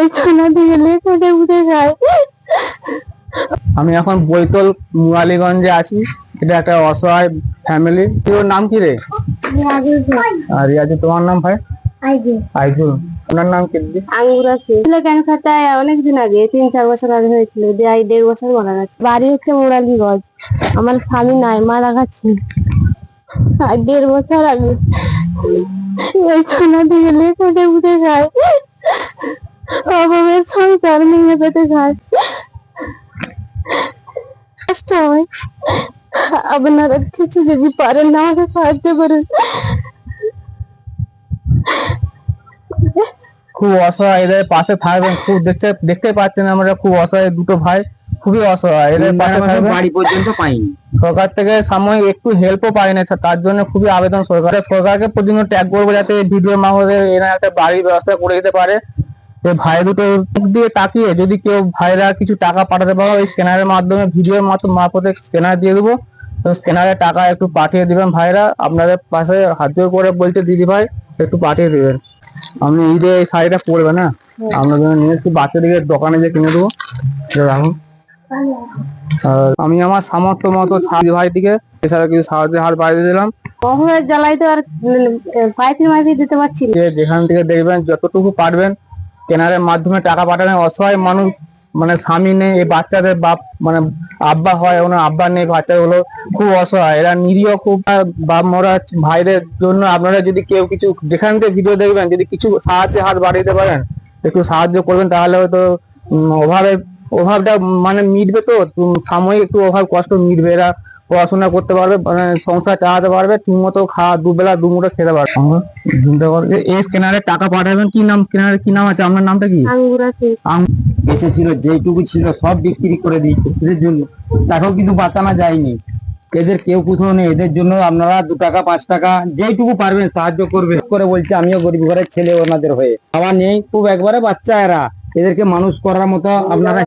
এই সোনা দিয়ে লেখে উঠে খায়। আমি এখন বৈতল মুরালীগঞ্জে আছি। এটা একটা অসহায় ফ্যামিলি। তোর নাম কি রে? আর রিয়াজু, তোমার নাম ভাই? আইজুল। ওনার নাম কি দিদি? আঙ্গুর আছে। ক্যান্সারটা অনেকদিন আগে, 3-4 বছর আগে হয়েছিল। 1.5 বছর মারা গেছে। বাড়ি হচ্ছে মুরালীগঞ্জ। আমার স্বামী নাই, মারা গেছে 1.5 বছর আগে। এই সোনা দিয়ে লেখে উঠে খায়। অভাবের সংসার ভেঙে পেতে খায়। কষ্ট হয়। আপনারা কিছু যদি পারেন আমাকে সাহায্য করেন। খুব অসহায়, এদের পাশে থাকবেন। খুব দেখতে পাচ্ছেন আমরা, খুব অসহায় দুটো ভাই, খুবই অসহায়। এদের পাশে থাকবেন। বাড়ি পর্যন্ত পাইনি, সরকার থেকে সাময়িক একটু হেল্পও পাই না। তার জন্য খুবই আবেদন সরকারকে প্রতিদিন ট্যাগ করবো, যাতে ভিডিওর মাধ্যমে এরা একটা বাড়ির ব্যবস্থা করে দিতে পারে। ভাই দুটো দিয়ে তাকিয়ে যদি কেউ ভাইরা কিছু টাকা পাঠাতে পারো, ওই স্ক্যানারের মাধ্যমে, ভিডিওর মারফতে স্ক্যানার দিয়ে দেবো। তো স্ক্যানারে টাকা একটু পাঠিয়ে দিবেন ভাইরা। আপনাদের পাশে হাত জোড় করে বলছে দিদি ভাই একটু পাঠিয়ে দিবেন। আমি ঈদে এই শাড়িটা পরবে না, আপনার জন্য নিয়ে একটু বাচ্চাদিকে দোকানে যে কিনে দেবো। রাখুন। আর আমি আমার সামর্থ্য মতো ভাই দিকে এছাড়া কিছু সাহায্যের হাত বাড়িয়ে দিলাম। অভাবের জ্বালায় তো আর পাইপি দিতে পারছি না। যেখান থেকে দেখবেন যতটুকু পারবেন কেনারের মাধ্যমে টাকা পাঠাবেন। অসহায় মানুষ, মানে স্বামী নেই, এই বাচ্চাদের বাপ মানে আব্বা হয়, ওনার আব্বা নেই, বাচ্চাগুলো খুব অসহায়, এরা নিরীহ খুব। বাপ মরা ভাইদের জন্য আপনারা যদি কেউ কিছু, যেখান থেকে ভিডিও দেখবেন, যদি কিছু সাহায্যের হাত বাড়িয়ে দিতে পারেন, একটু সাহায্য করবেন, তাহলে হয়তো অভাবটা মানে মিটবে। তো সাময়িক একটু অভাব কষ্ট মিটবে। এরা পড়াশোনা করতে পারবে, মানে সংসার চালাতে পারবে, ঠিক মতো খাওয়া, দুবেলা দুমুঠো খেতে পারবে। এই স্ক্যানারে টাকা পাঠাবেন। কি নাম স্ক্যানারে, কি নাম আছে? আপনার নামটা কি? আঙ্গুর আছে। বেঁচে ছিল যেইটুকু ছিল সব বিক্রি করে দিয়েছে এদের জন্য, তাকেও কিন্তু বাঁচানো যায়নি। এদের কেউ কোথাও নেই। এদের জন্য আপনারা 2 টাকা 5 টাকা যেইটুকু পারবেন সাহায্য করবেন করে বলছে। আমিও গরিব ঘরের ছেলে, ওনাদের হয়ে খাওয়া নেই, খুব একবারে বাচ্চা এরা। এদেরকে মানুষ করার মতো আপনারা